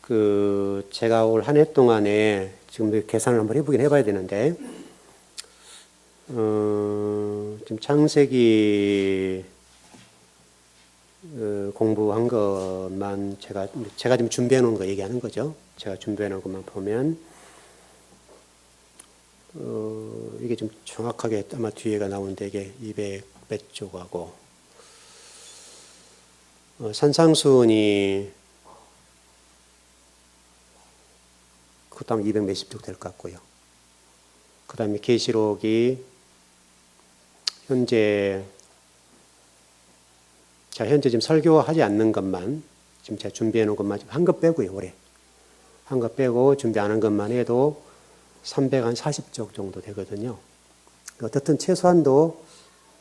제가 올 한 해 동안에 지금 계산을 한번 해보긴 해봐야 되는데, 지금 창세기 공부한 것만 제가 지금 준비해 놓은 거 얘기하는 거죠. 제가 준비해 놓은 것만 보면, 이게 좀 정확하게 아마 뒤에가 나오는데, 이게 200몇 쪽하고, 산상수훈이 그것도 아마 200 몇십 쪽 될 것 같고요. 그 다음에 계시록이 제가 현재 지금 설교하지 않는 것만, 지금 제가 준비해 놓은 것만 한 것 빼고요, 올해. 한 것 빼고 준비 안 한 것만 해도 340쪽 정도 되거든요. 어떻든 최소한도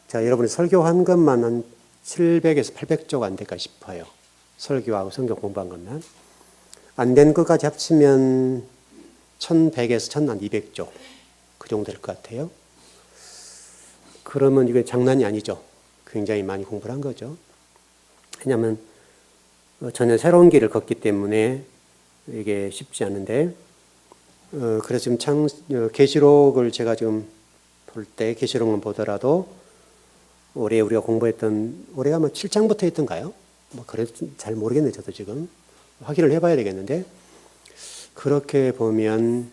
제가 여러분이 설교한 것만 한 700에서 800쪽 안 될까 싶어요. 설교하고 성경 공부한 것만. 안 된 것까지 합치면 1100에서 1200쪽 그 정도 될 것 같아요. 그러면 이게 장난이 아니죠. 굉장히 많이 공부를 한 거죠. 왜냐하면 전혀 새로운 길을 걷기 때문에 이게 쉽지 않은데, 그래서 지금 계시록을 제가 지금 볼 때, 계시록만 보더라도 올해 우리가 공부했던, 올해가 뭐 7장부터 했던가요? 뭐 그래도 잘 모르겠네요. 저도 지금 확인을 해봐야 되겠는데, 그렇게 보면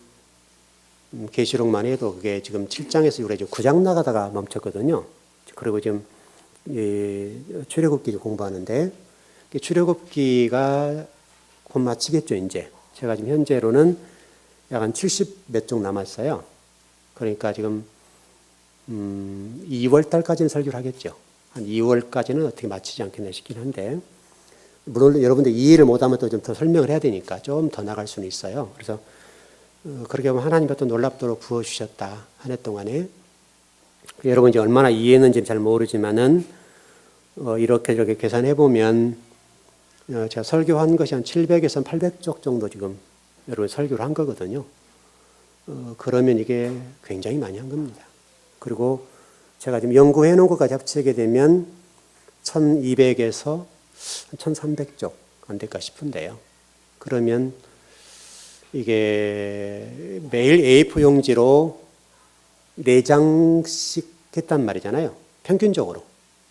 계시록만 해도 그게 지금 7장에서 우리가 지금 9장 나가다가 멈췄거든요. 그리고 지금 출애굽기 공부하는데, 출애굽기가 곧 마치겠죠. 이제 제가 지금 현재로는 약 한 70 몇 쪽 남았어요. 그러니까 지금 2월 달까지는 설교를 하겠죠. 한 2월까지는 어떻게 마치지 않겠나 싶긴 한데, 물론 여러분들 이해를 못하면 또 좀 더 설명을 해야 되니까 좀 더 나갈 수는 있어요. 그래서 그렇게 보면 하나님이 또 놀랍도록 부어주셨다, 한 해 동안에. 여러분 이제 얼마나 이해했는지 잘 모르지만은 이렇게 계산해 보면 제가 설교한 것이 한 700에서 800쪽 정도 지금 여러분 설교를 한 거거든요. 그러면 이게 굉장히 많이 한 겁니다. 그리고 제가 지금 연구해 놓은 것까지 합치게 되면 1200에서 1300쪽 안 될까 싶은데요. 그러면 이게 매일 A4 용지로 4장씩 했단 말이잖아요. 평균적으로.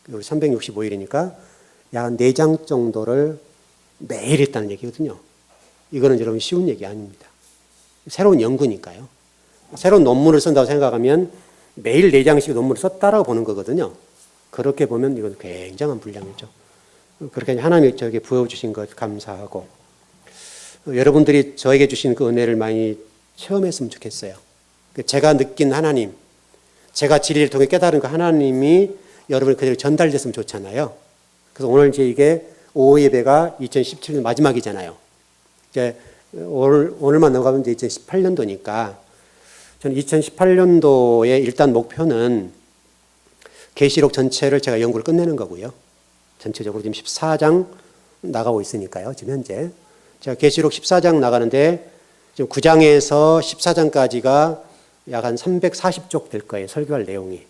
우리 365일이니까 약 4장 정도를 매일 했다는 얘기거든요. 이거는 여러분 쉬운 얘기 아닙니다. 새로운 연구니까요. 새로운 논문을 쓴다고 생각하면 매일 4장씩 논문을 썼다라고 보는 거거든요. 그렇게 보면 이건 굉장한 분량이죠. 그렇게 하나님이 저에게 부어주신 것 감사하고, 여러분들이 저에게 주신 그 은혜를 많이 체험했으면 좋겠어요. 제가 느낀 하나님, 제가 진리를 통해 깨달은 그 하나님이 여러분이 그대로 전달됐으면 좋잖아요. 그래서 오늘 이제 이게 5 예배가 2017년 마지막이잖아요. 이제 오늘만 넘어가면 이제 2018년도니까 저는 2018년도에 일단 목표는 계시록 전체를 제가 연구를 끝내는 거고요. 전체적으로 지금 14장 나가고 있으니까요. 지금 현재 제가 계시록 14장 나가는데 지금 9장에서 14장까지가 약 한 340쪽 될 거예요. 설교할 내용이.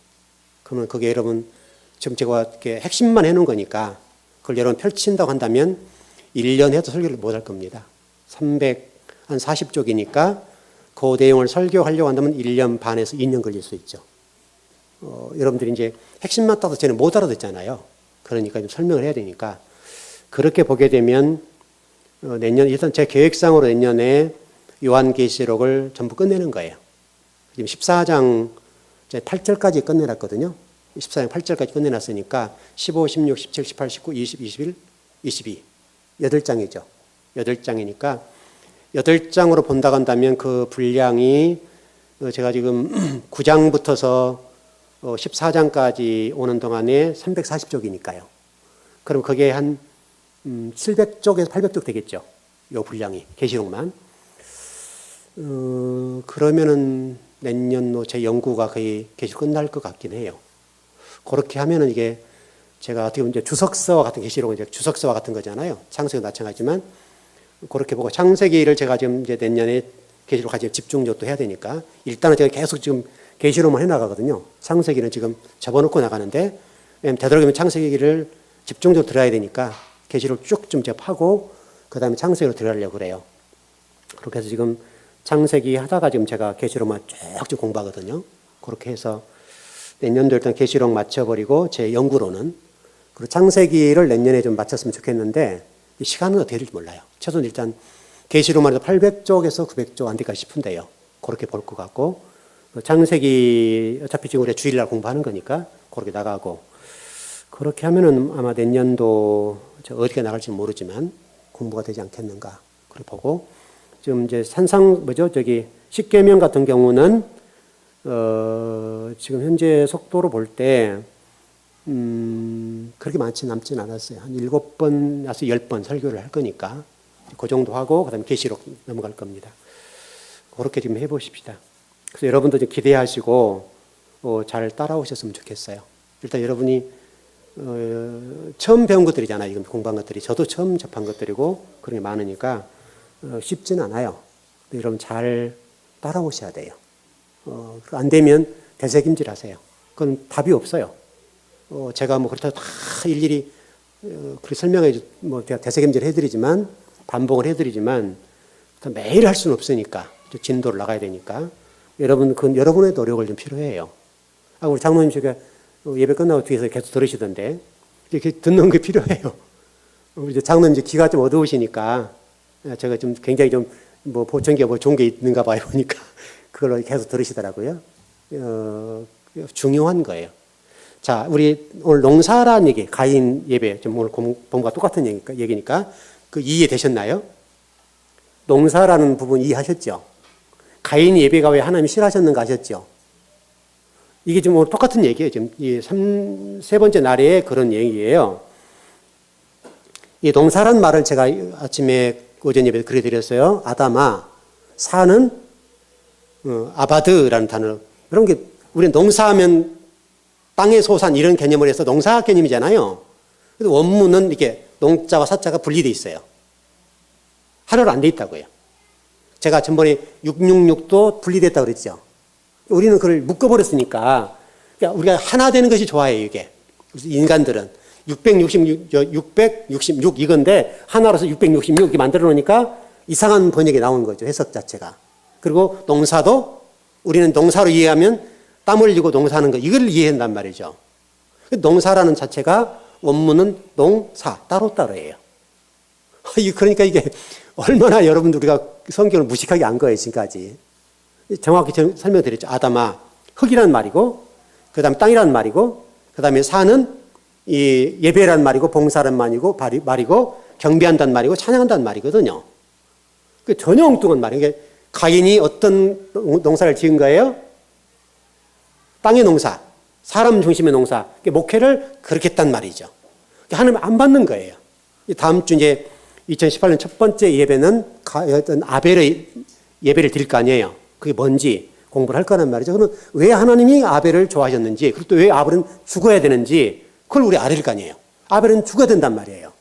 그러면 그게 여러분 지금 제가 이렇게 핵심만 해놓은 거니까 그걸 여러분 펼친다고 한다면 1년 해도 설교를 못 할 겁니다. 340쪽이니까 그 내용을 설교하려고 한다면 1년 반에서 2년 걸릴 수 있죠. 여러분들이 이제 핵심만 따서 저는 못 알아듣잖아요. 그러니까 좀 설명을 해야 되니까 그렇게 보게 되면 내년, 일단 제 계획상으로 내년에 요한계시록을 전부 끝내는 거예요. 지금 14장 8절까지 끝내놨거든요. 14장 8절까지 끝내놨으니까 15, 16, 17, 18, 19, 20, 21, 22 8장이죠. 8장이니까 8장으로 본다고 한다면 그 분량이 제가 지금 9장부터서 14장까지 오는 동안에 340쪽이니까요. 그럼 그게 한 700쪽에서 800쪽 되겠죠. 이 분량이, 계시록만. 그러면은 내년도 제 연구가 거의 계시록 끝날 것 같긴 해요. 그렇게 하면은 이게 제가 어떻게 보면 이제 주석서와 같은, 계시록은 이제 주석서와 같은 거잖아요. 창세기도 마찬가지지만 그렇게 보고 창세기를 제가 지금 이제 내년에 계시록 가지고 집중적으로 또 해야 되니까 일단은 제가 계속 지금 계시록만 해나가거든요. 창세기는 지금 접어놓고 나가는데, 왜냐면 되도록이면 창세기를 집중적으로 들어야 되니까 계시록 쭉 좀 제가 파고 그 다음에 창세기로 들어가려고 그래요. 그렇게 해서 지금 창세기 하다가 지금 제가 계시록만 쭉쭉 공부하거든요. 그렇게 해서 내년도 일단 계시록 마쳐버리고 제 연구로는 그리고 창세기를 내년에 좀 마쳤으면 좋겠는데 시간은 어떻게 될지 몰라요. 최소한 일단 계시록만 해도 800쪽에서 900쪽 안 될까 싶은데요. 그렇게 볼 것 같고 창세기 어차피 지금 우리가 주일날 공부하는 거니까 그렇게 나가고 그렇게 하면은 아마 내년도 어디가 나갈지 모르지만 공부가 되지 않겠는가 그렇게 보고 지금 이제 십계명 같은 경우는 지금 현재 속도로 볼 때 그렇게 많지 남진 않았어요. 한 7번에서 10번 설교를 할 거니까 그 정도 하고 그다음에 계시록 넘어갈 겁니다. 그렇게 지금 해보십시다. 그래서 여러분도 좀 기대하시고 잘 따라오셨으면 좋겠어요. 일단 여러분이 처음 배운 것들이잖아요. 지금 공부한 것들이 저도 처음 접한 것들이고 그런 게 많으니까 쉽진 않아요. 여러분 잘 따라오셔야 돼요. 안 되면 되새김질하세요. 그건 답이 없어요. 제가 뭐 그렇다고 다 일일이 그렇게 설명해 제가 되새김질 해드리지만 반복을 해드리지만 매일 할 수는 없으니까 진도를 나가야 되니까 여러분 그 여러분의 노력을 좀 필요해요. 우리 장로님 제가 예배 끝나고 뒤에서 계속 들으시던데 이렇게 듣는 게 필요해요. 우리 이제 장로님 이제 귀가 좀 어두우시니까 제가 좀 굉장히 좀 보청기가 좋은 게 있는가 봐요 보니까 그걸로 계속 들으시더라고요. 중요한 거예요. 자, 우리 오늘 농사라는 얘기, 가인 예배, 좀 오늘 본과 똑같은 얘기니까 그 이해되셨나요? 농사라는 부분 이해하셨죠? 가인 예배가 왜 하나님이 싫어하셨는가 아셨죠? 이게 지금 오늘 똑같은 얘기예요. 지금 세 번째 날에 그런 얘기예요. 이 농사란 말을 제가 아침에 오전 예배에 그려드렸어요. 아담아, 사는 아바드라는 단어. 여러분, 우리 농사하면 땅의 소산 이런 개념을 해서 농사 개념이잖아요. 그래서 원문은 이렇게 농자와 사자가 분리되어 있어요. 하나로 안 돼 있다고요. 제가 전번에 666도 분리됐다고 그랬죠. 우리는 그걸 묶어버렸으니까 그러니까 우리가 하나 되는 것이 좋아해요. 이게 인간들은 666 이건데 하나로서 666 이렇게 만들어 놓으니까 이상한 번역이 나오는 거죠. 해석 자체가. 그리고 농사도 우리는 농사로 이해하면 땀 흘리고 농사하는 거 이걸 이해한단 말이죠. 농사라는 자체가 원문은 농사 따로따로예요. 그러니까 이게 얼마나 여러분들 우리가 성경을 무식하게 안 거예요 지금까지. 정확히 설명드렸죠. 아담아, 흙이란 말이고 그 다음에 땅이란 말이고 그 다음에 사는 이 예배란 말이고 봉사란 말이고 경배한다는 말이고 찬양한다는 말이거든요. 전혀 엉뚱한 말이에요. 가인이 어떤 농사를 지은 거예요? 땅의 농사, 사람 중심의 농사, 목회를 그렇게 했단 말이죠. 하나님 안 받는 거예요. 다음 주 이제 2018년 첫 번째 예배는 어떤 아벨의 예배를 드릴 거 아니에요. 그게 뭔지 공부를 할 거란 말이죠. 그러면 왜 하나님이 아벨을 좋아하셨는지, 그리고 또 왜 아벨은 죽어야 되는지, 그걸 우리 알아야 될 거 아니에요. 아벨은 죽어야 된단 말이에요.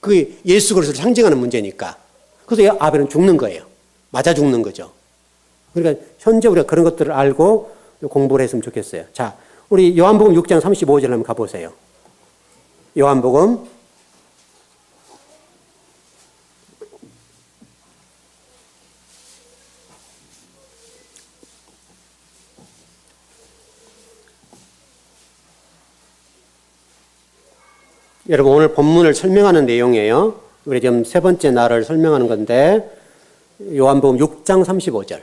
그게 예수 그리스도를 상징하는 문제니까. 그래서 아벨은 죽는 거예요. 맞아 죽는 거죠. 그러니까 현재 우리가 그런 것들을 알고 공부를 했으면 좋겠어요. 자, 우리 요한복음 6장 35절 한번 가보세요. 요한복음 여러분 오늘 본문을 설명하는 내용이에요. 우리 지금 세 번째 날을 설명하는 건데 요한복음 6장 35절.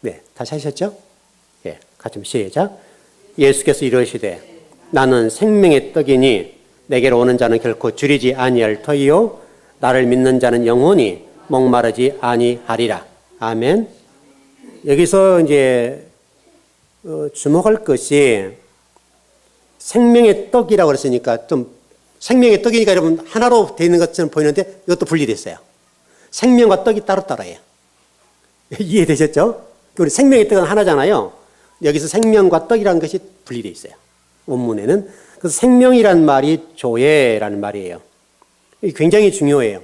네, 다시 하셨죠? 예, 같이 시작. 예수께서 이르시되 나는 생명의 떡이니 내게로 오는 자는 결코 줄이지 아니할 터이요 나를 믿는 자는 영원히 목마르지 아니하리라. 아멘. 여기서 이제 주목할 것이 생명의 떡이라고 그랬으니까 좀 생명의 떡이니까 여러분 하나로 되어 있는 것처럼 보이는데 이것도 분리됐어요. 생명과 떡이 따로따로예요. 이해되셨죠? 우리 생명의 떡은 하나잖아요. 여기서 생명과 떡이라는 것이 분리되어 있어요. 원문에는. 그래서 생명이란 말이 조예라는 말이에요. 이게 굉장히 중요해요.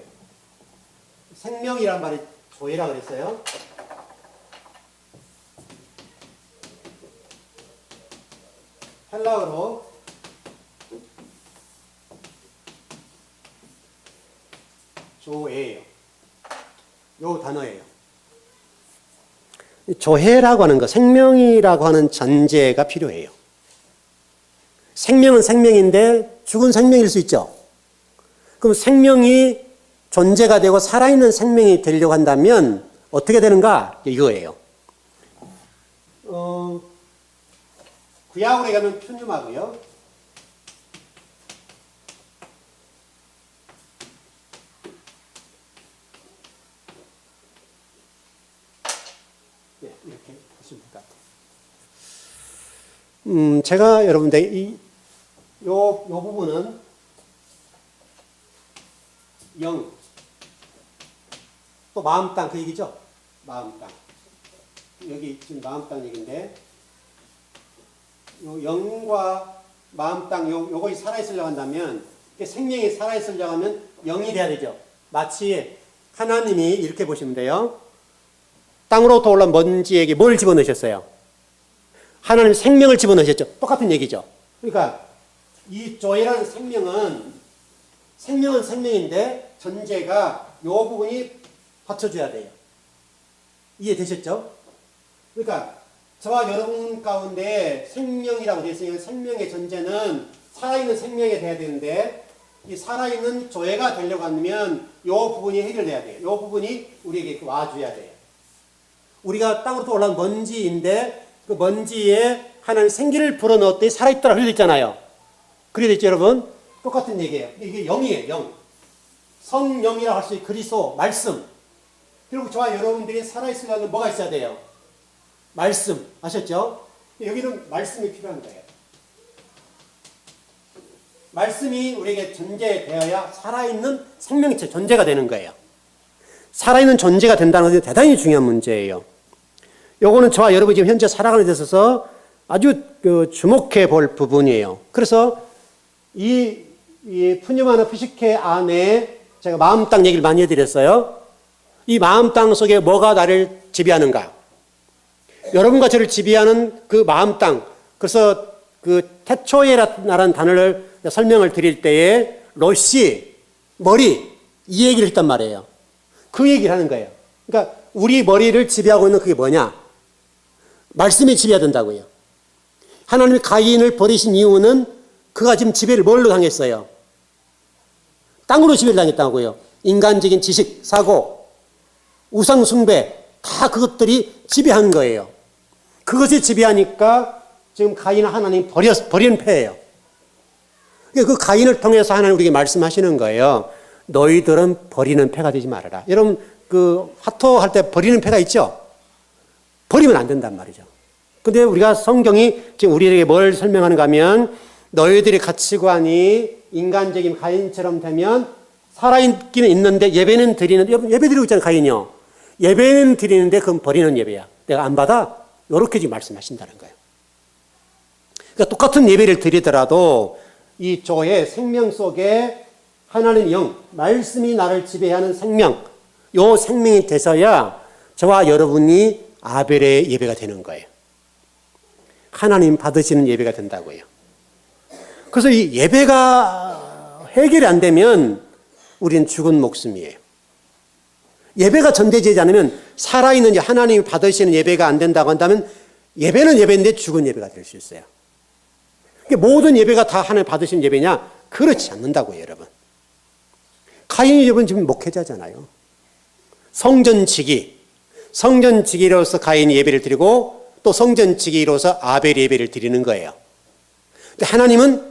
생명이란 말이 조예라고 그랬어요. 헬라어로 조해예요. 요 단어예요. 조해라고 하는 거, 생명이라고 하는 전제가 필요해요. 생명은 생명인데 죽은 생명일 수 있죠. 그럼 생명이 존재가 되고 살아있는 생명이 되려고 한다면 어떻게 되는가? 이거예요. 구약으로 가면 푯유마고요. 네, 이렇게 보시면 될 것 같아요. 제가 여러분들 요 부분은 영, 또 마음 땅 그 얘기죠? 마음 땅. 여기 지금 마음 땅 얘기인데, 요 영과 마음 땅, 요것이 살아있으려고 한다면, 생명이 살아있으려고 하면 영이 돼야 되죠. 마치 하나님이 이렇게 보시면 돼요. 땅으로부터 올라온 먼지에게 뭘 집어넣으셨어요? 하나님 생명을 집어넣으셨죠. 똑같은 얘기죠. 그러니까 이 조이라는 생명은 생명인데 전제가 요 부분이 받쳐줘야 돼요. 이해되셨죠? 그러니까 저와 여러분 가운데 생명이라고 되어 있으니까 생명의 전제는 살아있는 생명이 돼야 되는데 이 살아있는 조예가 되려고 하면 요 부분이 해결돼야 돼요. 요 부분이 우리에게 와줘야 돼요. 우리가 땅으로부터 올라온 먼지인데 그 먼지에 하나님 생기를 불어넣었더니 살아있더라 그래져 있잖아요. 그래져 있죠 여러분? 똑같은 얘기예요. 이게 영이에요. 영. 성령이라고 할 수 있는 그리스도 말씀. 그리고 저와 여러분들이 살아있으려면 뭐가 있어야 돼요? 말씀. 아셨죠? 여기는 말씀이 필요한 거예요. 말씀이 우리에게 존재되어야 살아있는 생명체 존재가 되는 거예요. 살아있는 존재가 된다는 것이 대단히 중요한 문제예요. 요거는 저와 여러분이 지금 현재 살아가는 데 있어서 아주 주목해 볼 부분이에요. 그래서 이 푸뉴마나 푸시케 안에 제가 마음 땅 얘기를 많이 해드렸어요. 이 마음 땅 속에 뭐가 나를 지배하는가? 여러분과 저를 지배하는 그 마음 땅. 그래서 그 태초에라는 단어를 설명을 드릴 때에 로시, 머리 이 얘기를 했단 말이에요. 그 얘기를 하는 거예요. 그러니까 우리 머리를 지배하고 있는 그게 뭐냐? 말씀이 지배해야 된다고요. 하나님이 가인을 버리신 이유는 그가 지금 지배를 뭘로 당했어요? 땅으로 지배를 당했다고요. 인간적인 지식, 사고, 우상 숭배 다 그것들이 지배한 거예요. 그것이 지배하니까 지금 가인을 하나님이 버리는 패예요. 그 가인을 통해서 하나님 우리에게 말씀하시는 거예요. 너희들은 버리는 패가 되지 말아라. 여러분 그 화토할 때 버리는 패가 있죠? 버리면 안 된단 말이죠. 근데 우리가 성경이 지금 우리에게 뭘 설명하는가 하면 너희들의 가치관이 인간적인 가인처럼 되면 살아있기는 있는데 예배는 드리는데 예배 드리고 있잖아요. 가인이요. 예배는 드리는데 그건 버리는 예배야. 내가 안 받아? 이렇게 지금 말씀하신다는 거예요. 그러니까 똑같은 예배를 드리더라도 이 조의 생명 속에 하나님 영, 말씀이 나를 지배하는 생명, 요 생명이 돼서야 저와 여러분이 아벨의 예배가 되는 거예요. 하나님 받으시는 예배가 된다고요. 그래서 이 예배가 해결이 안 되면 우리는 죽은 목숨이에요. 예배가 전제되지 않으면 살아있는 하나님이 받으시는 예배가 안 된다고 한다면 예배는 예배인데 죽은 예배가 될 수 있어요. 모든 예배가 다 하나님 받으시는 예배냐? 그렇지 않는다고요, 여러분. 가인이 여러분 지금 목회자잖아요. 성전지기로서 가인이 예배를 드리고 또 성전지기로서 아벨이 예배를 드리는 거예요. 근데 하나님은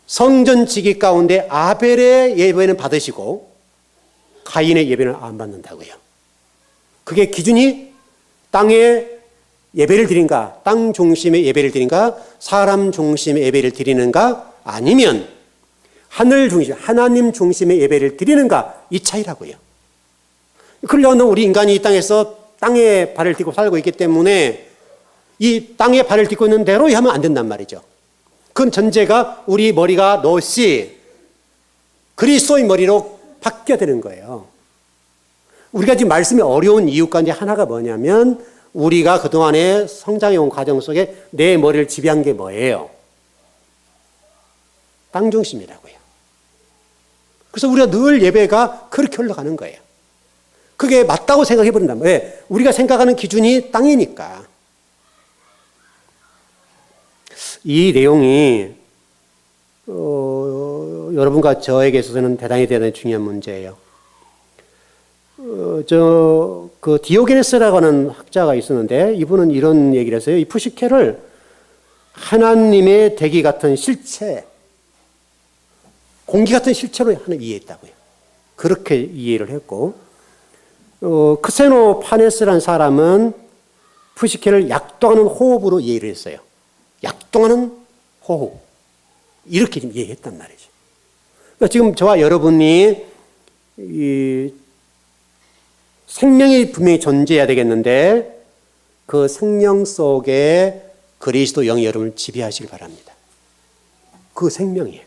성전지기 가운데 아벨의 예배는 받으시고 가인의 예배는 안 받는다고요. 그게 기준이 땅에 예배를 드린가, 땅 중심의 예배를 드린가, 사람 중심의 예배를 드리는가, 아니면 하늘 중심, 하나님 중심의 예배를 드리는가, 이 차이라고요. 그러려면 우리 인간이 이 땅에서 땅에 발을 딛고 살고 있기 때문에 이 땅에 발을 딛고 있는 대로 하면 안 된단 말이죠. 그건 전제가 우리 머리가 노시, 그리스도의 머리로 바뀌어야 되는 거예요. 우리가 지금 말씀이 어려운 이유 가운데 하나가 뭐냐면 우리가 그동안에 성장해온 과정 속에 내 머리를 지배한 게 뭐예요? 땅 중심이라고요. 그래서 우리가 늘 예배가 그렇게 흘러가는 거예요. 그게 맞다고 생각해 버린다면, 왜? 우리가 생각하는 기준이 땅이니까. 이 내용이 여러분과 저에게 있어서는 대단히 중요한 문제예요. 그 디오게네스라고 하는 학자가 있었는데 이분은 이런 얘기를 했어요. 이 푸시케를 하나님의 대기 같은 실체, 공기 같은 실체로 하나 이해했다고요. 그렇게 이해를 했고, 크세노파네스라는 사람은 푸시케를 약동하는 호흡으로 이해를 했어요. 약동하는 호흡. 이렇게 지금 이해했단 말이죠. 그러니까 지금 저와 여러분이 이 생명이 분명히 존재해야 되겠는데 그 생명 속에 그리스도 영이 여러분을 지배하시길 바랍니다. 그 생명이에요.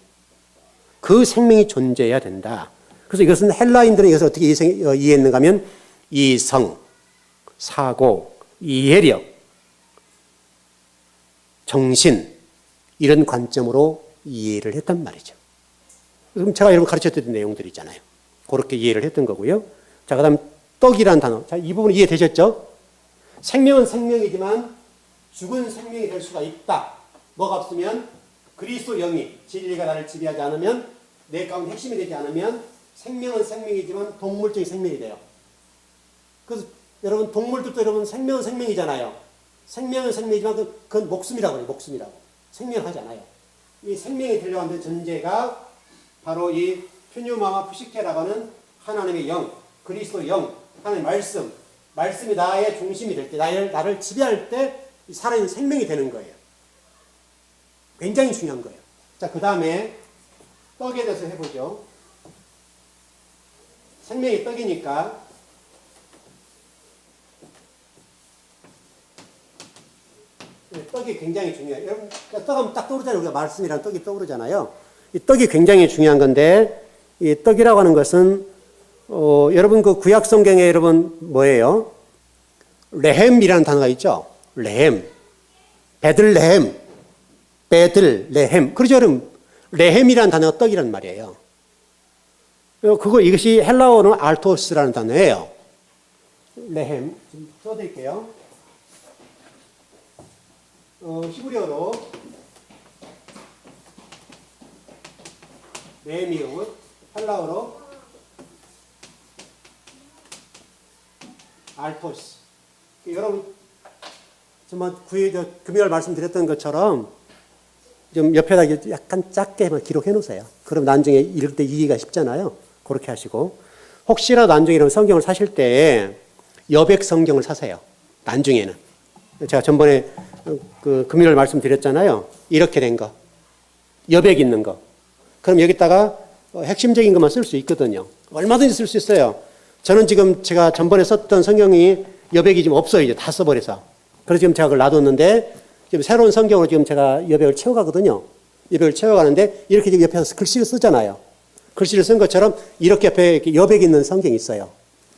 그 생명이 존재해야 된다. 그래서 이것은 헬라인들은 이것을 어떻게 이해했는가 하면 이성, 사고, 이해력, 정신 이런 관점으로 이해를 했단 말이죠. 그럼 제가 여러분 가르쳤던 내용들 있잖아요. 그렇게 이해를 했던 거고요. 자, 그 다음 떡이라는 단어. 자, 이 부분 이해되셨죠? 생명은 생명이지만 죽은 생명이 될 수가 있다. 뭐가 없으면 그리스도 영이 진리가 나를 지배하지 않으면 내 가운데 핵심이 되지 않으면 생명은 생명이지만 동물적인 생명이 돼요. 그래서 여러분 동물들도 여러분 생명은 생명이잖아요. 생명은 생명이지만 그건 목숨이라고 해요. 목숨이라고. 생명을 하지 않아요. 이 생명이 되려고 하는 전제가 바로 이 퓨뉴마와 푸시케라고 하는 하나님의 영, 그리스도 영, 하나님의 말씀, 말씀이 나의 중심이 될 때, 나를 지배할 때 살아있는 생명이 되는 거예요. 굉장히 중요한 거예요. 자, 그 다음에 떡에 대해서 해보죠. 생명이 떡이니까 떡이 굉장히 중요해요. 여러분, 떡하면 딱 떠오르잖아요. 우리가 말씀이랑 떡이 떠오르잖아요. 이 떡이 굉장히 중요한 건데, 이 떡이라고 하는 것은, 여러분 그 구약 성경에 여러분 뭐예요? 레헴이라는 단어가 있죠? 레헴. 베들레헴. 베들레헴. 그렇죠, 여러분? 레헴이라는 단어가 떡이란 말이에요. 이것이 헬라어는 알토스라는 단어예요. 레헴. 좀 써드릴게요. 히브리어로 레헴이요. 헬라어로 알토스. 여러분, 정말 금요일 말씀드렸던 것처럼 좀 옆에다 약간 작게만 기록해 놓으세요. 그럼 나중에 읽을 때 이해가 쉽잖아요. 그렇게 하시고. 혹시라도 나중에 이런 성경을 사실 때 여백 성경을 사세요. 나중에는. 제가 전번에 그 금요일 말씀드렸잖아요. 이렇게 된 거. 여백 있는 거. 그럼 여기다가 핵심적인 것만 쓸 수 있거든요. 얼마든지 쓸 수 있어요. 저는 지금 제가 전번에 썼던 성경이 여백이 지금 없어요. 이제 다 써버려서. 그래서 지금 제가 그걸 놔뒀는데 지금 새로운 성경으로 지금 제가 여백을 채워가거든요. 여백을 채워가는데 이렇게 지금 옆에서 글씨를 쓰잖아요. 글씨를 쓴 것처럼 이렇게 옆에 이렇게 여백이 있는 성경이 있어요.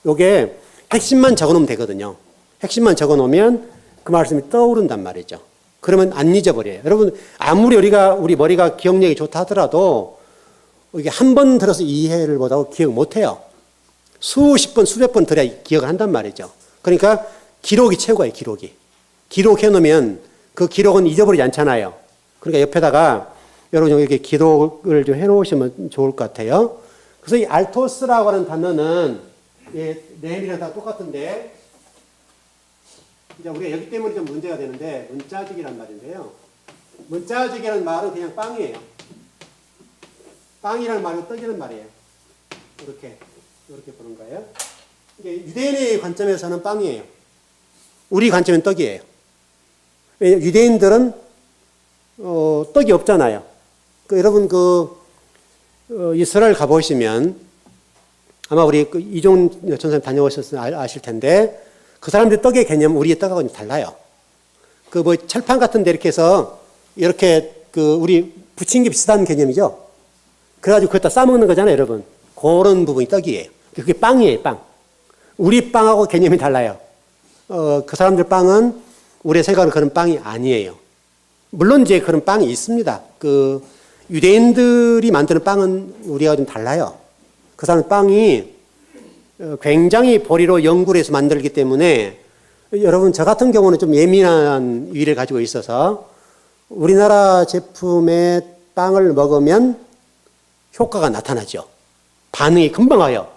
요게 핵심만 적어놓으면 되거든요. 핵심만 적어놓으면 그 말씀이 떠오른단 말이죠. 그러면 안 잊어버려요. 여러분, 아무리 우리 머리가 기억력이 좋다 하더라도 이게 한 번 들어서 이해를 못하고 기억 못해요. 수십 번, 수백 번 들어야 기억을 한단 말이죠. 그러니까 기록이 최고예요, 기록이. 기록해 놓으면 그 기록은 잊어버리지 않잖아요. 그러니까 옆에다가 여러분 이렇게 기록을 좀 해놓으시면 좋을 것 같아요. 그래서 이 알토스라고 하는 단어는 네임이랑 다 똑같은데 이제 우리가 여기 때문에 좀 문제가 되는데 문자직이란 말인데요. 문자직이라는 말은 그냥 빵이에요. 빵이라는 말은 떡이라는 말이에요. 이렇게 보는 거예요. 이게 유대인의 관점에서는 빵이에요. 우리 관점은 떡이에요. 왜냐하면 유대인들은 떡이 없잖아요. 여러분 이스라엘 가보시면 아마 우리 이종 전사님 다녀오셨으면 아실 텐데 그 사람들 떡의 개념은 우리의 떡하고는 달라요. 철판 같은 데 이렇게 해서 이렇게 우리 부침개 비슷한 개념이죠. 그래가지고 그것다 싸먹는 거잖아요, 여러분. 그런 부분이 떡이에요. 그게 빵이에요, 빵. 우리 빵하고 개념이 달라요. 그 사람들 빵은 우리가 생각하는 그런 빵이 아니에요. 물론 이제 그런 빵이 있습니다. 그 유대인들이 만드는 빵은 우리가 좀 달라요. 그 사람 빵이 굉장히 보리로 연구를 해서 만들기 때문에 여러분 저 같은 경우는 좀 예민한 위를 가지고 있어서 우리나라 제품의 빵을 먹으면 효과가 나타나죠. 반응이 금방 와요.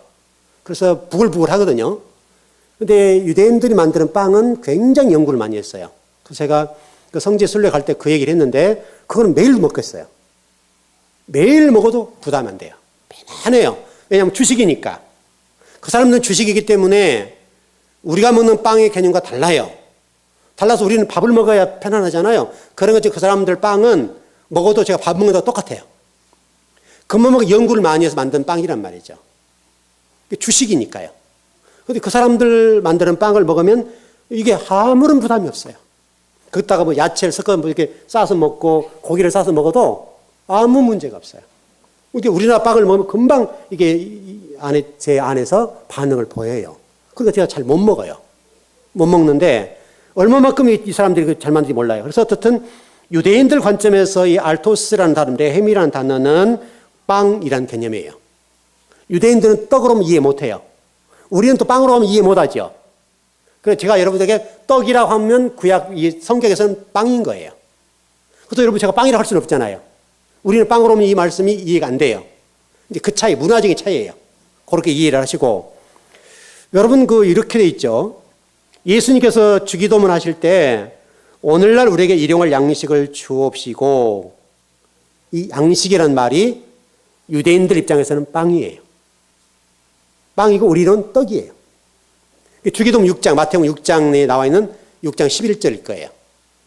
그래서 부글부글 하거든요. 근데 유대인들이 만드는 빵은 굉장히 연구를 많이 했어요. 그래서 제가 그 성지 순례 갈 때 그 얘기를 했는데 그거는 매일 먹겠어요. 매일 먹어도 부담 안 돼요. 편해요. 왜냐하면 주식이니까. 그 사람들은 주식이기 때문에 우리가 먹는 빵의 개념과 달라요. 달라서 우리는 밥을 먹어야 편안하잖아요. 그런 거지 그 사람들 빵은 먹어도 제가 밥 먹는 거랑 똑같아요. 그만큼 연구를 많이 해서 만든 빵이란 말이죠. 주식이니까요. 근데 그 사람들 만드는 빵을 먹으면 이게 아무런 부담이 없어요. 거기다가 뭐 야채를 섞어 뭐 이렇게 싸서 먹고 고기를 싸서 먹어도 아무 문제가 없어요. 근데 우리나라 빵을 먹으면 금방 이게 제 안에서 반응을 보여요. 그러니까 제가 잘 못 먹어요. 못 먹는데 얼마만큼 이 사람들이 잘 만드는지 몰라요. 그래서 어떻든 유대인들 관점에서 이 알토스라는 단어, 레헴이라는 단어는 빵이라는 개념이에요. 유대인들은 떡으로 하면 이해 못해요. 우리는 또 빵으로 하면 이해 못하죠. 그래서 제가 여러분에게 떡이라고 하면 구약 이 성경에서는 빵인 거예요. 그래서 여러분 제가 빵이라고 할 수는 없잖아요. 우리는 빵으로 하면 이 말씀이 이해가 안 돼요. 이제 그 차이, 문화적인 차이예요. 그렇게 이해를 하시고 여러분 이렇게 돼 있죠. 예수님께서 주기도문 하실 때 오늘날 우리에게 일용할 양식을 주옵시고 이 양식이란 말이 유대인들 입장에서는 빵이에요. 빵이고 우리는 떡이에요. 주기도문 6장, 마태복음 6장에 나와 있는 6장 11절일 거예요.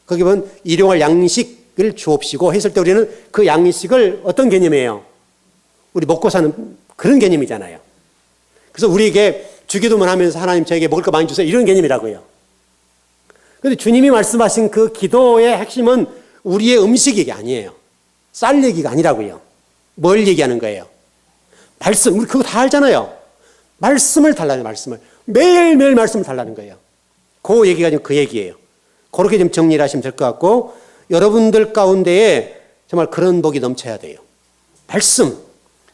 거기 보면 일용할 양식을 주옵시고 했을 때 우리는 그 양식을 어떤 개념이에요? 우리 먹고 사는 그런 개념이잖아요. 그래서 우리에게 주기도문 하면서 하나님 저에게 먹을 거 많이 주세요. 이런 개념이라고요. 그런데 주님이 말씀하신 그 기도의 핵심은 우리의 음식 얘기 아니에요. 쌀 얘기가 아니라고요. 뭘 얘기하는 거예요? 말씀, 우리 그거 다 알잖아요. 말씀을 달라는 말씀을. 매일매일 말씀을 달라는 거예요. 그 얘기가 지금 그 얘기예요. 그렇게 좀 정리를 하시면 될 것 같고 여러분들 가운데에 정말 그런 복이 넘쳐야 돼요.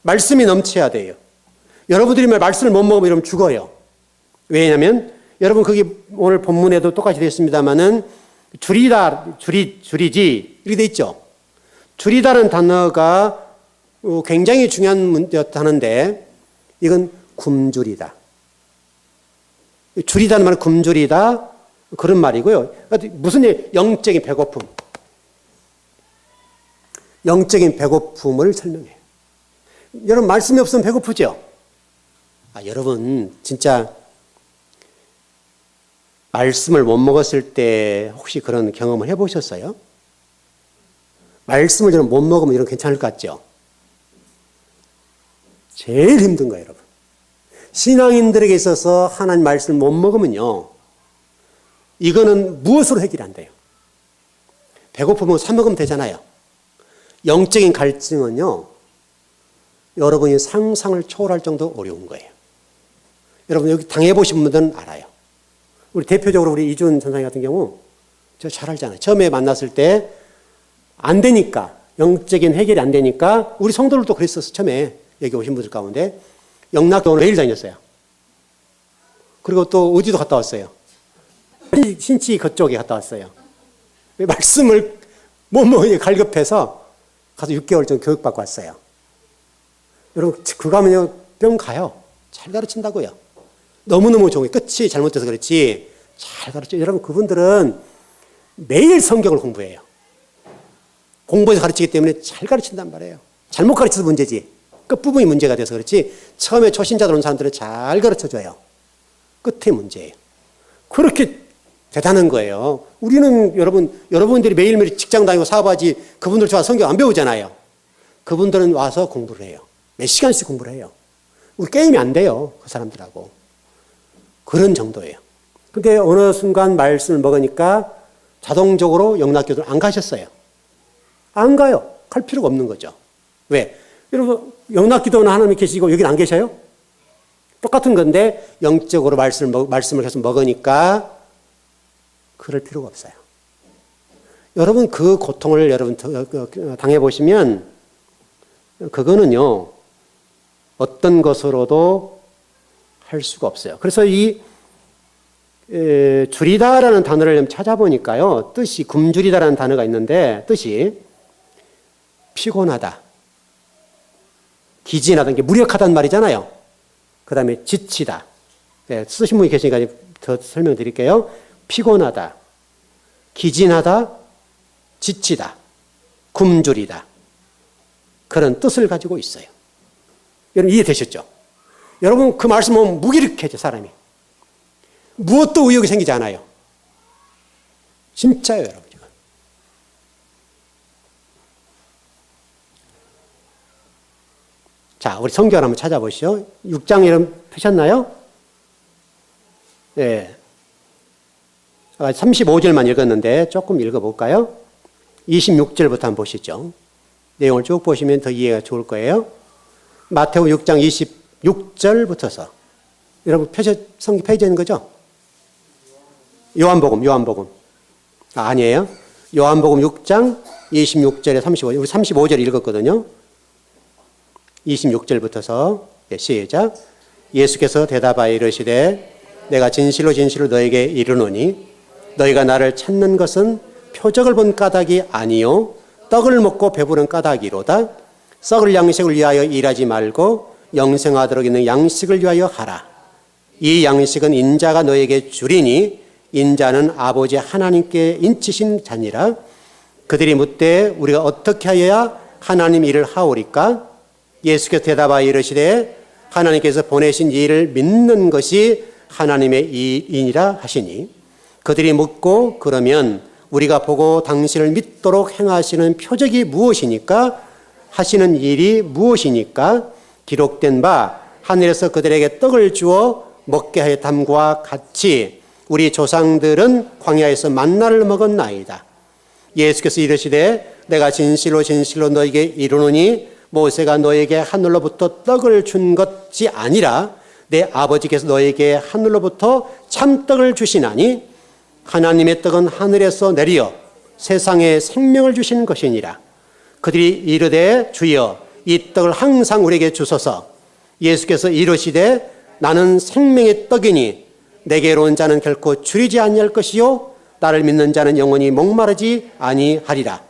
말씀이 넘쳐야 돼요. 여러분들이 말씀을 못 먹으면 이러면 죽어요. 왜냐하면 여러분 거기 오늘 본문에도 똑같이 되어 있습니다마는 줄이지 이렇게 되어 있죠. 줄이다는 단어가 굉장히 중요한 단어인데 이건 굶주리다. 줄이다는 말은 굶주리다 그런 말이고요. 무슨 영적인 배고픔. 영적인 배고픔을 설명해요. 여러분 말씀이 없으면 배고프죠? 여러분 진짜 말씀을 못 먹었을 때 혹시 그런 경험을 해보셨어요? 말씀을 못 먹으면 이런 괜찮을 것 같죠? 제일 힘든 거예요, 여러분. 신앙인들에게 있어서 하나님 말씀을 못 먹으면요, 이거는 무엇으로 해결이 안 돼요? 배고프면 사 먹으면 되잖아요. 영적인 갈증은요, 여러분이 상상을 초월할 정도로 어려운 거예요. 여러분 여기 당해보신 분들은 알아요. 우리 대표적으로 우리 이준 전사님 같은 경우 저 잘 알잖아요. 처음에 만났을 때 안 되니까, 영적인 해결이 안 되니까 우리 성도들도 그랬었어. 처음에 여기 오신 분들 가운데 영락교원 매일 다녔어요. 그리고 또 어디도 갔다 왔어요. 신치 그쪽에 갔다 왔어요. 말씀을 못 먹으니 갈급해서 가서 6개월 정도 교육받고 왔어요. 여러분 그거 하면요 뿅 가요. 잘 가르친다고요. 너무너무 좋은 게 끝이 잘못돼서 그렇지 잘 가르쳐요. 여러분 그분들은 매일 성경을 공부해요. 공부해서 가르치기 때문에 잘 가르친단 말이에요. 잘못 가르쳐서 문제지. 끝부분이 문제가 돼서 그렇지 처음에 초신자들 온 사람들은 잘 가르쳐줘요. 끝에 문제예요. 그렇게 대단한 거예요. 우리는 여러분들이 매일매일 직장 다니고 사업하지 그분들 좋아 성경 안 배우잖아요. 그분들은 와서 공부를 해요. 몇 시간씩 공부를 해요. 우리 게임이 안 돼요. 그 사람들하고. 그런 정도예요. 근데 어느 순간 말씀을 먹으니까 자동적으로 영락교들 안 가셨어요. 안 가요. 갈 필요가 없는 거죠. 왜? 여러분 영락기도는 하나님이 계시고 여기는 안 계셔요? 똑같은 건데 영적으로 말씀을 계속 먹으니까 그럴 필요가 없어요. 여러분 그 고통을 여러분 당해보시면 그거는요 어떤 것으로도 할 수가 없어요. 그래서 이 줄이다라는 단어를 찾아보니까요 뜻이 굶주리다라는 단어가 있는데 뜻이 피곤하다, 기진하다, 이게 무력하다는 말이잖아요. 그 다음에 지치다. 네, 쓰신 분이 계시니까 더 설명드릴게요. 피곤하다, 기진하다, 지치다, 굶주리다. 그런 뜻을 가지고 있어요. 여러분 이해되셨죠? 여러분 그 말씀 보면 무기력해져 사람이. 무엇도 의욕이 생기지 않아요. 진짜예요 여러분. 자, 우리 성경을 한번 찾아보시죠. 6장 여러분 펴셨나요? 네. 35절만 읽었는데 조금 읽어볼까요? 26절부터 한번 보시죠. 내용을 쭉 보시면 더 이해가 좋을 거예요. 마태복음 6장 26절부터서 여러분 성경 펴져 있는 거죠? 요한복음. 아니에요. 요한복음 6장 26절에 35절. 우리 35절 읽었거든요. 26절부터서 시작. 예수께서 대답하여 이르시되 내가 진실로 진실로 너에게 이르노니 너희가 나를 찾는 것은 표적을 본 까닭이 아니요 떡을 먹고 배부른 까닭이로다. 썩을 양식을 위하여 일하지 말고 영생하도록 있는 양식을 위하여 하라. 이 양식은 인자가 너에게 주리니 인자는 아버지 하나님께 인치신 자니라. 그들이 묻되 우리가 어떻게 하여야 하나님 일을 하오리까? 예수께서 대답하여 이르시되 하나님께서 보내신 일을 믿는 것이 하나님의 일이니라 하시니 그들이 묻고 그러면 우리가 보고 당신을 믿도록 행하시는 표적이 무엇이니까? 하시는 일이 무엇이니까? 기록된 바 하늘에서 그들에게 떡을 주어 먹게 하였담과 같이 우리 조상들은 광야에서 만나를 먹었나이다. 예수께서 이르시되 내가 진실로 진실로 너에게 이르노니 모세가 너에게 하늘로부터 떡을 준 것이 아니라 내 아버지께서 너에게 하늘로부터 참떡을 주시나니 하나님의 떡은 하늘에서 내려 세상에 생명을 주시는 것이니라. 그들이 이르되 주여 이 떡을 항상 우리에게 주소서. 예수께서 이르시되 나는 생명의 떡이니 내게로 온 자는 결코 줄이지 아니할 것이요 나를 믿는 자는 영원히 목마르지 아니하리라.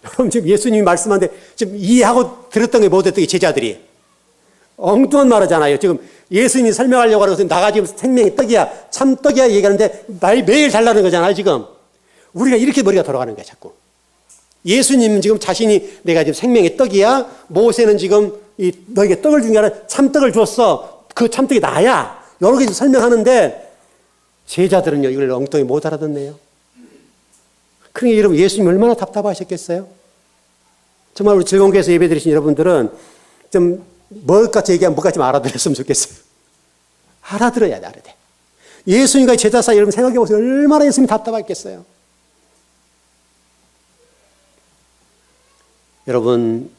여러분 지금 예수님이 말씀하는데 지금 이해하고 들었던 게 못했던 게 제자들이 엉뚱한 말하잖아요. 지금 예수님이 설명하려고 하면서 나가 지금 생명의 떡이야 참떡이야 얘기하는데 매일 달라는 거잖아요. 지금 우리가 이렇게 머리가 돌아가는 거야 자꾸. 예수님은 지금 자신이 내가 지금 생명의 떡이야, 모세는 지금 너에게 떡을 준 게 아니라 참떡을 줬어, 그 참떡이 나야, 여러 개 설명하는데 제자들은요 이걸 엉뚱히 못 알아듣네요. 그러니까 여러분 예수님 얼마나 답답하셨겠어요? 정말 우리 즐거운 교회에서 예배 드리신 여러분들은 좀 뭐같이 얘기하면 뭐같이 알아들었으면 좋겠어요. 알아들어야 돼, 알아야 돼. 예수님과 제자 사이 여러분 생각해 보세요. 얼마나 예수님이 답답했겠어요. 여러분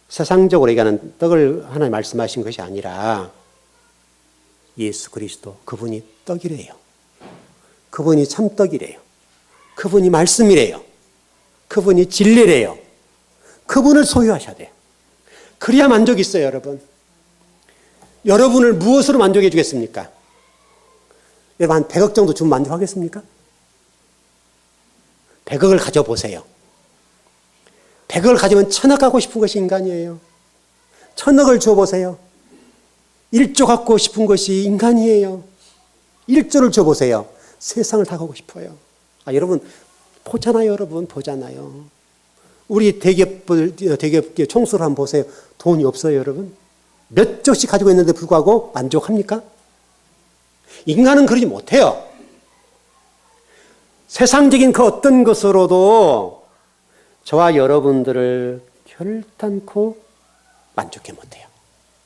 세상적으로 얘기하는 떡을 하나님 말씀하신 것이 아니라 예수 그리스도 그분이 떡이래요. 그분이 참떡이래요. 그분이 말씀이래요. 그분이 진리래요. 그분을 소유하셔야 돼요. 그래야 만족이 있어요, 여러분. 여러분을 무엇으로 만족해 주겠습니까? 여러분 한 100억 정도 주면 만족하겠습니까? 100억을 가져보세요. 100억을 가지면 1000억 갖고 싶은 것이 인간이에요. 1000억을 줘보세요. 1조 갖고 싶은 것이 인간이에요. 1조를 줘보세요. 세상을 다 갖고 싶어요. 여러분 보잖아요. 여러분 보잖아요. 우리 대기업 총수를 한번 보세요. 돈이 없어요. 여러분. 몇 조씩 가지고 있는데 불구하고 만족합니까? 인간은 그러지 못해요. 세상적인 그 어떤 것으로도 저와 여러분들을 결단코 만족해 못해요.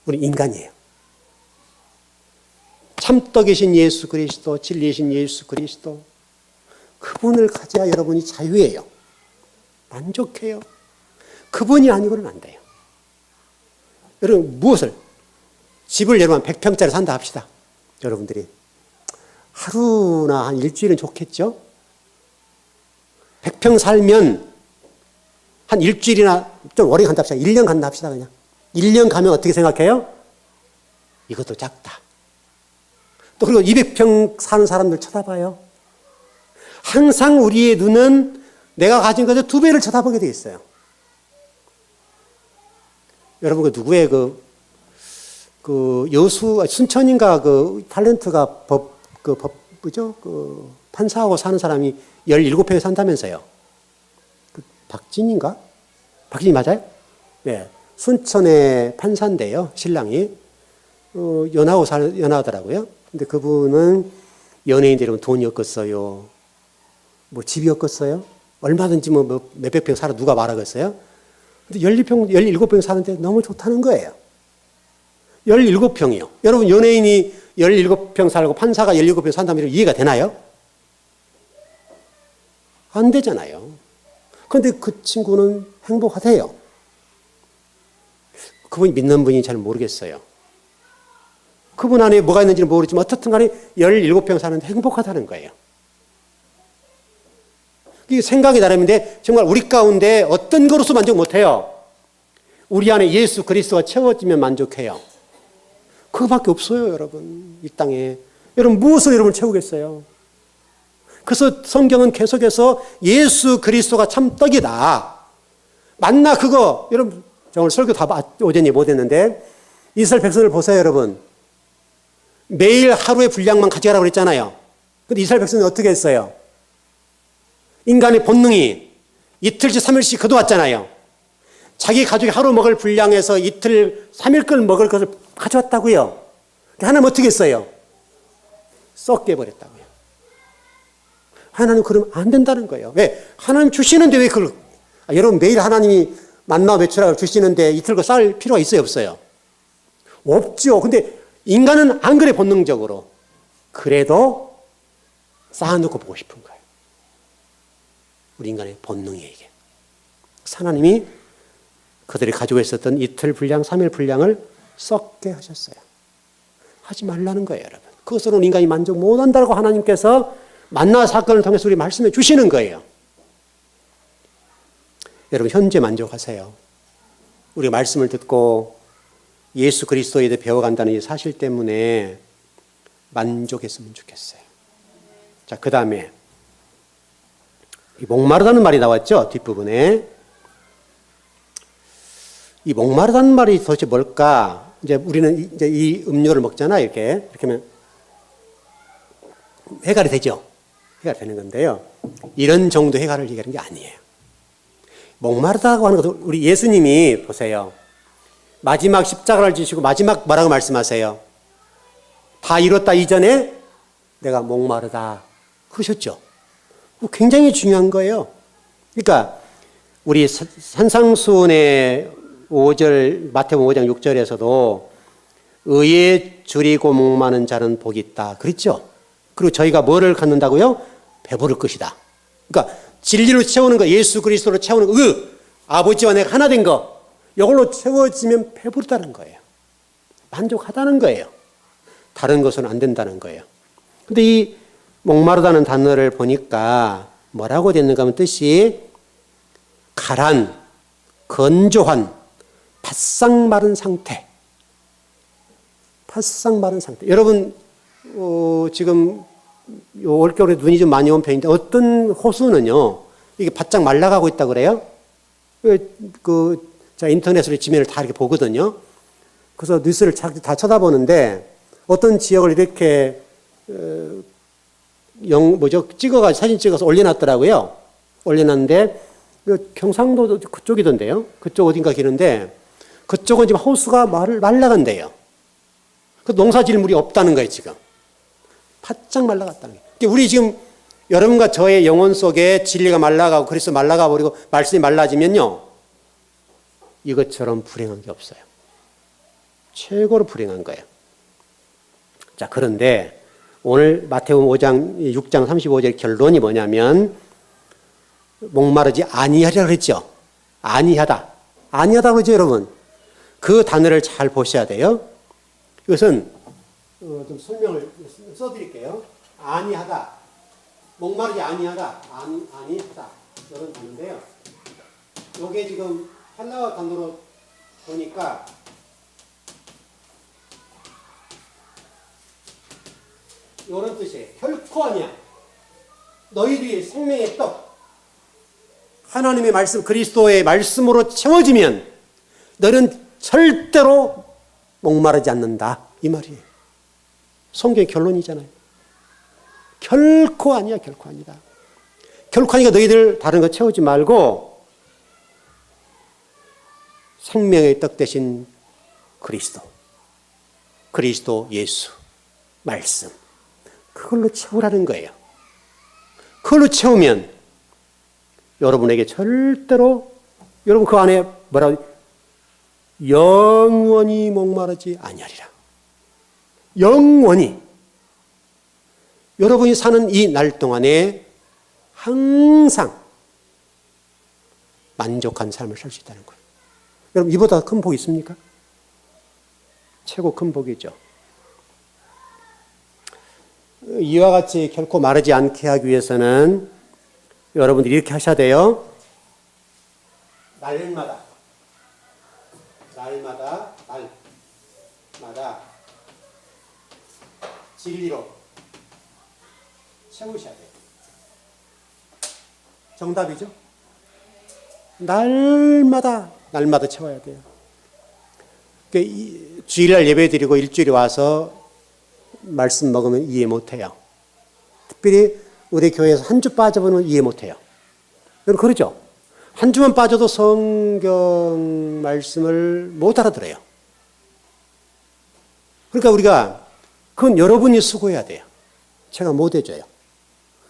우리 인간이에요. 참떡이신 예수 그리스도, 진리이신 예수 그리스도, 그분을 가져야 여러분이 자유예요. 만족해요. 그분이 아니고는 안 돼요. 여러분 무엇을? 집을 여러분 100평짜리 산다 합시다. 여러분들이 하루나 한 일주일은 좋겠죠? 100평 살면 한 일주일이나 좀 오래 간다 합시다. 1년 간다 합시다, 그냥. 1년 가면 어떻게 생각해요? 이것도 작다. 또 그리고 200평 사는 사람들 쳐다봐요. 항상 우리의 눈은 내가 가진 것의 2배를 쳐다보게 돼 있어요. 여러분, 그 누구의 그 여수, 순천인가 그 탤런트가 뭐죠? 판사하고 사는 사람이 17평에 산다면서요. 박진인가? 박진이 맞아요? 네. 순천의 판사인데요, 신랑이. 연하더라고요. 근데 그분은 연예인 되려면 돈이 없겠어요. 뭐 집이 없겠어요? 얼마든지 뭐 몇백 평 살아 누가 말하겠어요? 근데 17평 사는데 너무 좋다는 거예요. 17평이요. 여러분, 연예인이 17평 살고 판사가 17평 산다면 이해가 되나요? 안 되잖아요. 그런데 그 친구는 행복하대요. 그분이 믿는 분인지 잘 모르겠어요. 그분 안에 뭐가 있는지는 모르지만 어떻든 간에 17평 사는데 행복하다는 거예요. 이게 생각이 다른데 정말 우리 가운데 어떤 거로서 만족 못해요. 우리 안에 예수 그리스도가 채워지면 만족해요. 그거밖에 없어요, 여러분. 이 땅에. 여러분, 무엇을 여러분 채우겠어요? 그래서 성경은 계속해서 예수 그리스도가 참 떡이다. 맞나 그거? 여러분, 저 오늘 설교 다 오전에 못했는데 이스라엘 백성을 보세요, 여러분. 매일 하루의 분량만 가져가라고 그랬잖아요. 근데 이스라엘 백성은 어떻게 했어요? 인간의 본능이 이틀씩 3일씩 거둬왔잖아요. 자기 가족이 하루 먹을 분량에서 이틀 3일걸 먹을 것을 가져왔다고요. 하나님 어떻게 했어요? 썩게 버렸다고요. 하나님 그러면 안 된다는 거예요. 왜? 하나님 주시는데 왜 그걸 여러분 매일 하나님이 만나 외출하고 주시는데 이틀 거 쌓을 필요가 있어요, 없어요? 없죠. 근데 인간은 안 그래, 본능적으로. 그래도 쌓아놓고 보고 싶은 거예요. 우리 인간의 본능이에요, 이게. 하나님이 그들이 가지고 있었던 이틀 분량, 3일 분량을 썩게 하셨어요. 하지 말라는 거예요, 여러분. 그것으로는 인간이 만족 못한다고 하나님께서 만나 사건을 통해서 우리 말씀해 주시는 거예요. 여러분, 현재 만족하세요. 우리가 말씀을 듣고 예수 그리스도에 대해 배워간다는 이 사실 때문에 만족했으면 좋겠어요. 자, 그 다음에 이 목마르다는 말이 나왔죠, 뒷부분에. 이 목마르다는 말이 도대체 뭘까? 이제 우리는 이제 이 음료를 먹잖아요, 이렇게 하면 해갈이 되죠. 해가 되는 건데요. 이런 정도 해갈을 얘기하는 게 아니에요. 목마르다고 하는 것도 우리 예수님이 보세요. 마지막 십자가를 지시고 마지막 뭐라고 말씀하세요? 다 이뤘다 이전에 내가 목마르다 그러셨죠. 굉장히 중요한 거예요. 그러니까 우리 산상수훈의 5절 마태복음 5장 6절에서도 의에 줄이고 목마른 자는 복이 있다 그랬죠. 그리고 저희가 뭐를 갖는다고요? 배부를 것이다. 그러니까 진리로 채우는 거, 예수 그리스도로 채우는 거, 아버지와 내가 하나 된 거, 이걸로 채워지면 배부르다는 거예요. 만족하다는 거예요. 다른 것은 안 된다는 거예요. 근데 이 목마르다는 단어를 보니까 뭐라고 됐는가 하면 뜻이 가란, 건조한, 바싹 마른 상태. 바싹 마른 상태. 여러분, 지금 올겨울에 눈이 좀 많이 온 편인데 어떤 호수는요, 이게 바짝 말라가고 있다 그래요? 제가 인터넷으로 지면을 다 이렇게 보거든요. 그래서 뉴스를 다 쳐다보는데 어떤 지역을 이렇게 찍어가지고 사진 찍어서 올려놨더라고요. 올려놨는데 경상도 그쪽이던데요. 그쪽 어딘가 기는데 그쪽은 지금 호수가 말라간대요. 그 농사질 물이 없다는 거예요, 지금. 바짝 말라갔다는 거예요. 그러니까 우리 지금 여러분과 저의 영혼 속에 진리가 말라가고 그리스도 말라가 버리고 말씀이 말라지면요, 이것처럼 불행한 게 없어요. 최고로 불행한 거예요. 자, 그런데 오늘 마태복음 6장 35절 결론이 뭐냐면 목마르지 아니하리라 그랬죠. 아니하다. 아니하다 그러죠, 여러분. 그 단어를 잘 보셔야 돼요. 이것은 좀 설명을 써드릴게요. 아니하다, 목마르지 아니하다, 아니하다 이런 단어인데요. 이게 지금 헬라어 단어로 보니까 이런 뜻이에요. 결코 아니야. 너희들이 생명의 떡, 하나님의 말씀, 그리스도의 말씀으로 채워지면 너희는 절대로 목마르지 않는다. 이 말이에요. 성경의 결론이잖아요. 결코 아니야, 결코 아니다. 결코 아니까 너희들 다른 거 채우지 말고 생명의 떡 대신 그리스도 예수, 말씀. 그걸로 채우라는 거예요. 그걸로 채우면 여러분에게 절대로, 여러분 그 안에 뭐라고, 영원히 목마르지 아니하리라. 영원히. 여러분이 사는 이 날 동안에 항상 만족한 삶을 살 수 있다는 거예요. 여러분, 이보다 큰 복이 있습니까? 최고 큰 복이죠. 이와 같이 결코 마르지 않게 하기 위해서는 여러분들이 이렇게 하셔야 돼요. 날마다 진리로 채우셔야 돼요. 정답이죠? 날마다 채워야 돼요. 주일날 예배 드리고 일주일에 와서 말씀 먹으면 이해 못해요. 특별히 우리 교회에서 한 주 빠져보면 이해 못해요. 여러분 그러죠? 한 주만 빠져도 성경 말씀을 못 알아들어요. 그러니까 우리가 그건 여러분이 수고해야 돼요. 제가 못 해줘요.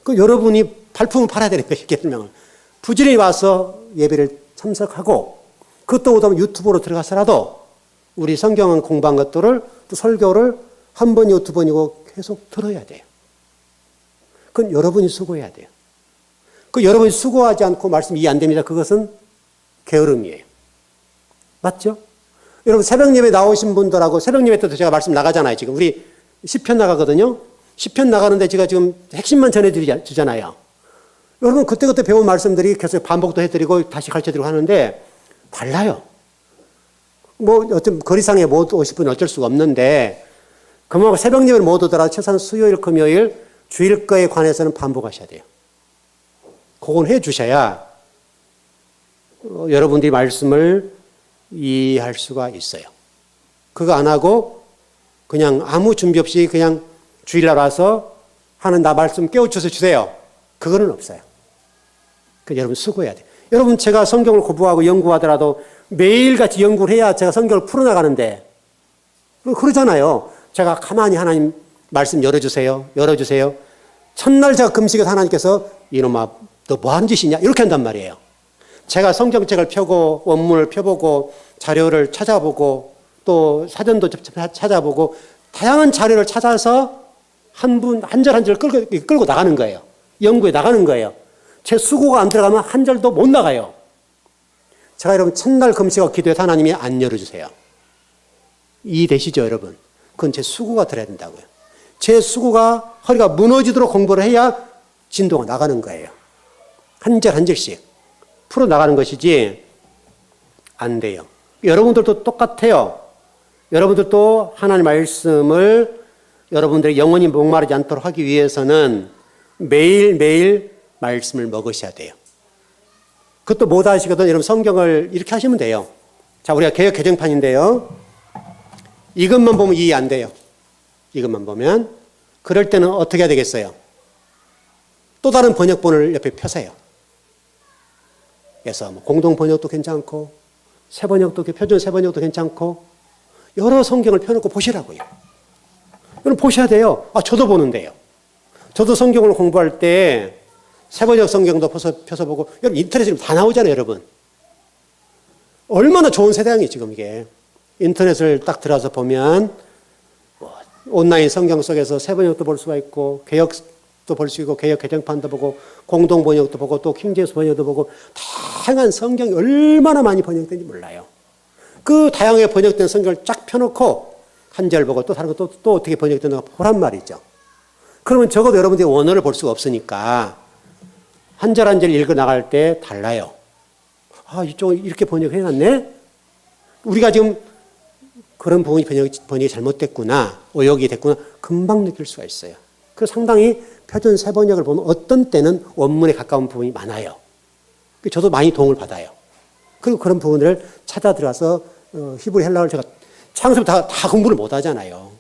그 여러분이 발품을 팔아야 되는 거예요. 설명을. 부지런히 와서 예배를 참석하고 그것도 오다면 유튜브로 들어가서라도 우리 성경 공부한 것들을 또 설교를 한 번이고 두 번이고 계속 들어야 돼요. 그건 여러분이 수고해야 돼요. 그 여러분이 수고하지 않고 말씀 이해 안 됩니다. 그것은 게으름이에요. 맞죠? 여러분 새벽 예배 나오신 분들하고 새벽 예배 때도 제가 말씀 나가잖아요. 지금 우리 시편 나가거든요. 시편 나가는데 제가 지금 핵심만 전해드리잖아요. 여러분 그때그때 배운 말씀들이 계속 반복도 해드리고 다시 가르쳐드리고 하는데 달라요. 뭐 어떤 거리상에 못 오실 분은 어쩔 수가 없는데 그만큼 새벽 예배를 못 오더라도 최소한 수요일, 금요일 주일 거에 관해서는 반복하셔야 돼요. 그건 해 주셔야 여러분들이 말씀을 이해할 수가 있어요. 그거 안 하고 그냥 아무 준비 없이 그냥 주일날 와서 하는 나 말씀 깨우쳐서 주세요. 그거는 없어요. 그 여러분 수고해야 돼요. 여러분 제가 성경을 공부하고 연구하더라도 매일같이 연구를 해야 제가 성경을 풀어나가는데 그러잖아요. 제가 가만히 하나님 말씀 열어주세요. 첫날 제가 금식해서 하나님께서 이놈아 너 뭐 하는 짓이냐 이렇게 한단 말이에요. 제가 성경책을 펴고 원문을 펴보고 자료를 찾아보고 또 사전도 찾아보고 다양한 자료를 찾아서 한 절 한 절 끌고 나가는 거예요. 연구에 나가는 거예요. 제 수고가 안 들어가면 한 절도 못 나가요. 제가 여러분 첫날 금식하고 기도해서 하나님이 안 열어주세요. 이해되시죠 여러분? 그건 제 수고가 들어야 된다고요. 제 수고가 허리가 무너지도록 공부를 해야 진도가 나가는 거예요. 한 절 한 절씩 풀어나가는 것이지 안 돼요. 여러분들도 똑같아요. 여러분들도 하나님의 말씀을 여러분들이 영원히 목마르지 않도록 하기 위해서는 매일매일 말씀을 먹으셔야 돼요. 그것도 못 하시거든 여러분 성경을 이렇게 하시면 돼요. 자, 우리가 개역 개정판인데요. 이것만 보면 이해 안 돼요. 이것만 보면. 그럴 때는 어떻게 해야 되겠어요? 또 다른 번역본을 옆에 펴세요. 그래서 뭐 공동 번역도 괜찮고 새 번역도 표준 새 번역도 괜찮고 여러 성경을 펴놓고 보시라고요. 여러분 보셔야 돼요. 아 저도 보는데요. 저도 성경을 공부할 때 새 번역 성경도 펴서 보고 여러분 인터넷에 다 나오잖아요, 여러분. 얼마나 좋은 세상이 지금 이게. 인터넷을 딱 들어서 보면 온라인 성경 속에서 새 번역도 볼 수가 있고 개역도 볼 수 있고 개역 개정판도 보고 공동 번역도 보고 또 킹제임스 번역도 보고 다양한 성경이 얼마나 많이 번역된지 몰라요. 그 다양하게 번역된 성경을 쫙 펴놓고 한 절 보고 또 다른 거 또 어떻게 번역되는가 보란 말이죠. 그러면 적어도 여러분들이 원어를 볼 수가 없으니까 한 절 한 절 읽어 나갈 때 달라요. 아, 이쪽 이렇게 번역해놨네? 우리가 지금 그런 부분이 번역이 잘못됐구나, 오역이 됐구나, 금방 느낄 수가 있어요. 그래서 상당히 표준 세번역을 보면 어떤 때는 원문에 가까운 부분이 많아요. 저도 많이 도움을 받아요. 그리고 그런 부분을 찾아 들어가서 히브리 헬라어를 제가 창세부터 다 공부를 못 하잖아요.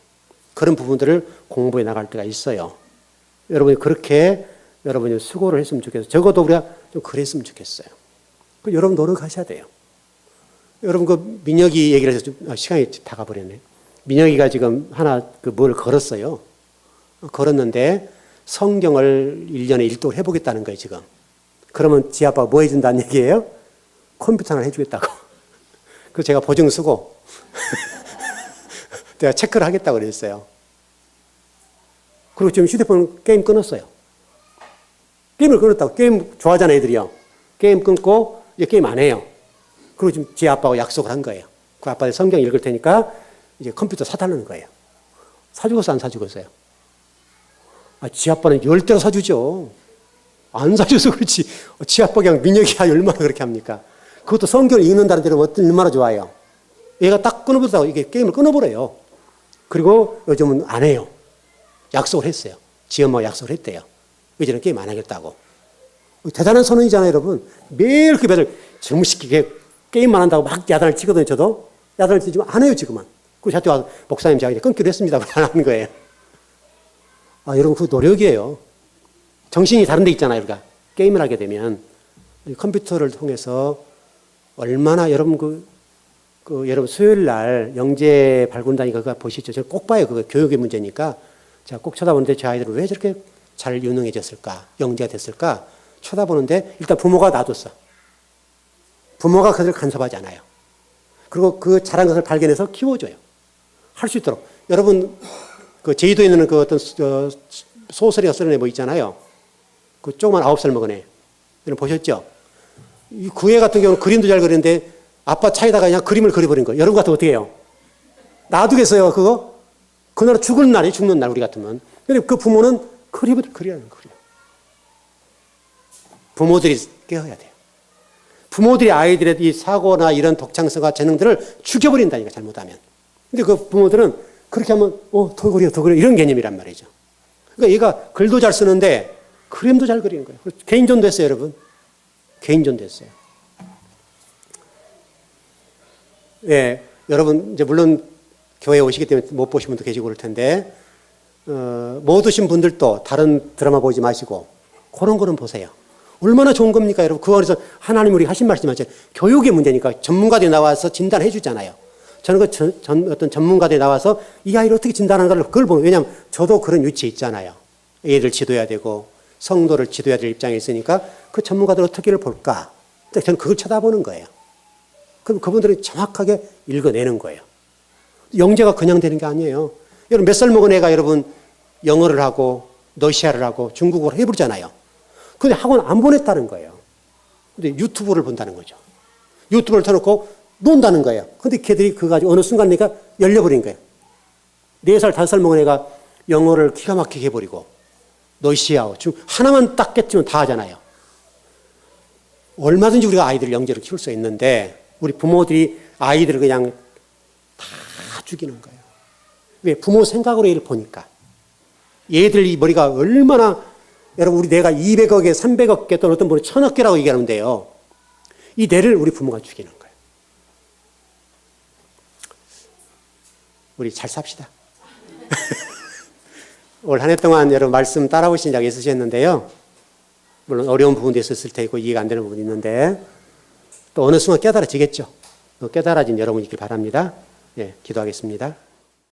그런 부분들을 공부해 나갈 때가 있어요. 여러분이 그렇게 여러분이 수고를 했으면 좋겠어요. 적어도 우리가 좀 그랬으면 좋겠어요. 여러분 노력하셔야 돼요. 여러분 그 민혁이 얘기를 해서 좀 시간이 다 가버렸네. 민혁이가 지금 하나 뭘 걸었어요. 걸었는데 성경을 1년에 1독을 해보겠다는 거예요, 지금. 그러면 지 아빠가 뭐 해준다는 얘기예요? 컴퓨터 하나 해주겠다고. 그래서 제가 보증 쓰고 내가 체크를 하겠다고 그랬어요. 그리고 지금 휴대폰 게임 끊었어요. 게임을 끊었다고. 게임 좋아하잖아요, 애들이요. 게임 끊고 이제 게임 안 해요. 그리고 지금 지 아빠하고 약속을 한 거예요. 그 아빠한테 성경 읽을 테니까 이제 컴퓨터 사달라는 거예요. 사주겠어, 안 사주겠어요? 아, 지 아빠는 10대로 사주죠. 안 사줘서 그렇지. 지 아빠 그냥 민혁이 얼마나 그렇게 합니까? 그것도 성경을 읽는다는 데는 얼마나 좋아요. 얘가 딱 끊어버렸다고 이게 게임을 끊어버려요. 그리고 요즘은 안 해요. 약속을 했어요. 지 엄마가 약속을 했대요. 이제는 게임 안 하겠다고. 대단한 선언이잖아요, 여러분. 매일 그 매들 정식하게 게임만 한다고 막 야단을 치거든요, 저도. 야단을 치지만 안 해요, 지금은. 그리고 저한테 와서 목사님 제가 이제 끊기로 했습니다. 안 하는 거예요. 아, 여러분, 그 노력이에요. 정신이 다른 데 있잖아요, 우리가. 게임을 하게 되면. 컴퓨터를 통해서 얼마나 여러분 여러분 수요일 날 영재 발굴단이 그거 보시죠. 저는 꼭 봐요. 그거 교육의 문제니까. 제가 꼭 쳐다보는데 제 아이들은 왜 저렇게 잘 유능해졌을까? 영재가 됐을까? 쳐다보는데 일단 부모가 놔뒀어. 부모가 그들을 간섭하지 않아요. 그리고 그 잘한 것을 발견해서 키워줘요. 할 수 있도록. 여러분, 그 제주도에 있는 그 어떤 소설이나 쓰는 애 뭐 있잖아요. 그 조그만 9살 먹은 애. 여러분 보셨죠? 그 애 같은 경우는 그림도 잘 그리는데 아빠 차에다가 그냥 그림을 그려버린 거예요. 여러분 같으면 어떻게 해요? 놔두겠어요, 그거? 그날 죽는 날, 우리 같으면. 근데 그 부모는 그리라는 거예요. 부모들이 깨어야 돼요. 부모들이 아이들의 이 사고나 이런 독창성과 재능들을 죽여버린다니까, 잘못하면. 근데 그 부모들은 그렇게 하면, 더 그려, 이런 개념이란 말이죠. 그러니까 얘가 글도 잘 쓰는데 그림도 잘 그리는 거예요. 개인전도 했어요, 여러분. 개인전도 했어요. 예, 여러분, 이제 물론 교회에 오시기 때문에 못 보신 분도 계시고 그럴 텐데, 못 오신 분들도 다른 드라마 보지 마시고, 그런 거는 보세요. 얼마나 좋은 겁니까, 여러분? 그 안에서 하나님 우리 하신 말씀 맞죠? 교육의 문제니까 전문가들이 나와서 진단해 주잖아요. 저는 어떤 전문가들이 나와서 이 아이를 어떻게 진단하는가를 그걸 보면, 왜냐하면 저도 그런 위치에 있잖아요. 애를 지도해야 되고, 성도를 지도해야 될 입장에 있으니까 그 전문가들 어떻게를 볼까? 저는 그걸 쳐다보는 거예요. 그럼 그분들이 정확하게 읽어내는 거예요. 영재가 그냥 되는 게 아니에요. 여러분, 몇 살 먹은 애가 여러분 영어를 하고, 러시아를 하고, 중국어를 해보잖아요. 근데 학원 안 보냈다는 거예요. 근데 유튜브를 본다는 거죠. 유튜브를 켜놓고 논다는 거예요. 근데 걔들이 그거 가지고 어느 순간 내가 열려버린 거예요. 4살, 5살 먹은 애가 영어를 기가 막히게 해버리고, 러시아어, 하나만 딱 깼지면 다 하잖아요. 얼마든지 우리가 아이들을 영재로 키울 수 있는데, 우리 부모들이 아이들을 그냥 다 죽이는 거예요. 왜? 부모 생각으로 얘를 보니까. 얘들 이 머리가 얼마나, 여러분, 우리 뇌가 200억 개, 300억 개, 또는 어떤 분은 1000억 개라고 얘기하는데요. 이 뇌를 우리 부모가 죽이는 거예요. 우리 잘 삽시다. 올 한 해 동안 여러분 말씀 따라오신 적이 있으셨는데요. 물론 어려운 부분도 있었을 테고 이해가 안 되는 부분이 있는데 또 어느 순간 깨달아지겠죠. 깨달아진 여러분이길 바랍니다. 예, 기도하겠습니다.